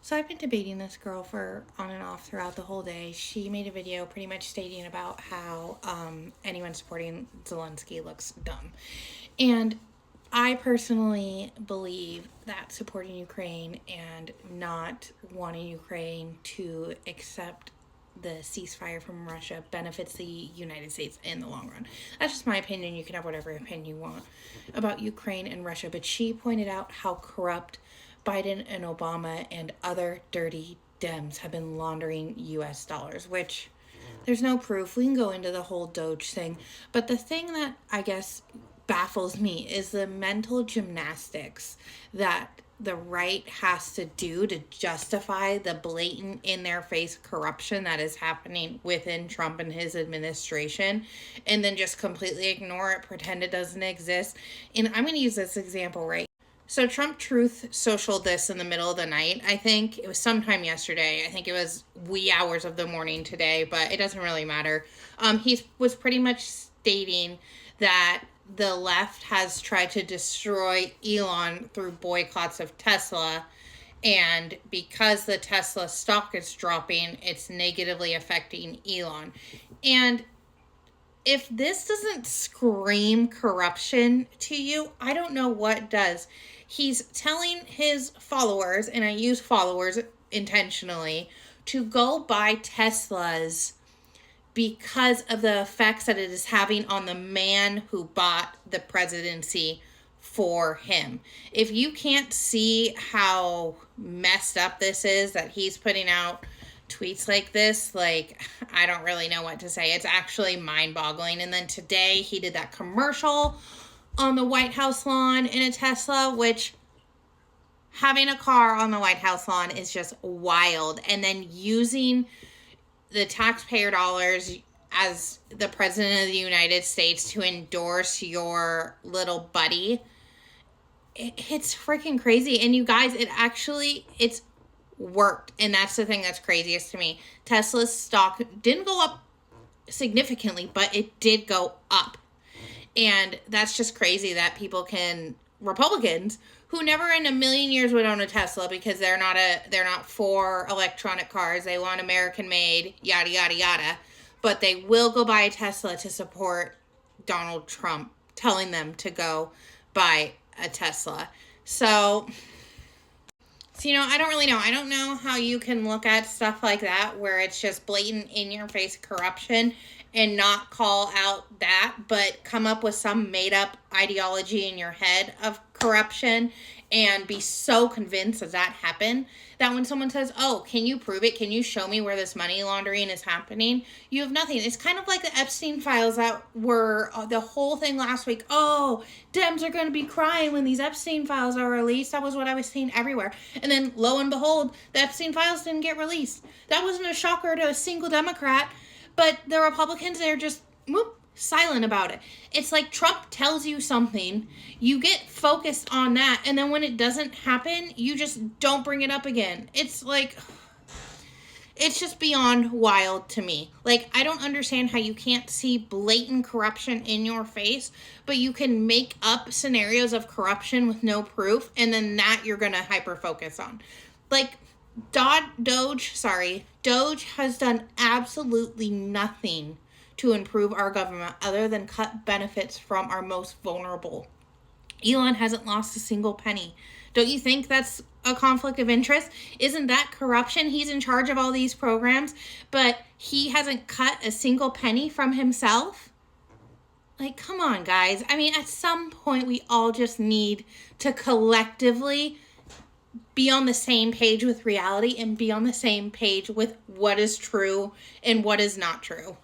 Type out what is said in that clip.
So I've been debating this girl for on and off throughout the whole day. She made a video pretty much stating about how anyone supporting Zelensky looks dumb. And I personally believe that supporting Ukraine and not wanting Ukraine to accept the ceasefire from Russia benefits the United States in the long run. That's just my opinion. You can have whatever opinion you want about Ukraine and Russia. But she pointed out how corrupt Biden and Obama and other dirty Dems have been laundering US dollars, which there's no proof. We can go into the whole Doge thing. But the thing that I guess baffles me is the mental gymnastics that the right has to do to justify the blatant in their face corruption that is happening within Trump and his administration, and then just completely ignore it, pretend it doesn't exist. And I'm going to use this example, right? So Trump Truth socialed this in the middle of the night. I think it was sometime yesterday. I think it was wee hours of the morning today, but it doesn't really matter. He was pretty much stating that the left has tried to destroy Elon through boycotts of Tesla, and because the Tesla stock is dropping, it's negatively affecting Elon. And if this doesn't scream corruption to you, I don't know what does. He's telling his followers, and I use followers intentionally, to go buy Teslas because of the effects that it is having on the man who bought the presidency for him. If you can't see how messed up this is, that he's putting out tweets like this, like, I don't really know what to say. It's actually mind-boggling. And then today he did that commercial on the White House lawn in a Tesla, which having a car on the White House lawn is just wild. And then using the taxpayer dollars as the president of the United States to endorse your little buddy, it's freaking crazy. And you guys, it's worked. And that's the thing that's craziest to me. Tesla's stock didn't go up significantly, but it did go up. And that's just crazy that Republicans who never in a million years would own a Tesla because they're not for electronic cars. They want American made, yada, yada, yada. But they will go buy a Tesla to support Donald Trump, telling them to go buy a Tesla. So, I don't really know. I don't know how you can look at stuff like that where it's just blatant in-your-face corruption and not call out that, but come up with some made-up ideology in your head of corruption and be so convinced that happened that when someone says, oh, can you prove it? Can you show me where this money laundering is happening? You have nothing. It's kind of like the Epstein files that were the whole thing last week. Oh, Dems are going to be crying when these Epstein files are released. That was what I was seeing everywhere. And then lo and behold, the Epstein files didn't get released. That wasn't a shocker to a single Democrat. But the Republicans, they're just silent about it. It's like Trump tells you something, you get focused on that, and then when it doesn't happen, you just don't bring it up again. It's like, it's just beyond wild to me. Like, I don't understand how you can't see blatant corruption in your face, but you can make up scenarios of corruption with no proof, and then that you're going to hyper-focus on. Like, Doge has done absolutely nothing to improve our government other than cut benefits from our most vulnerable. Elon hasn't lost a single penny. Don't you think that's a conflict of interest? Isn't that corruption? He's in charge of all these programs, but he hasn't cut a single penny from himself? Like, come on, guys. I mean, at some point, we all just need to collectively be on the same page with reality and be on the same page with what is true and what is not true.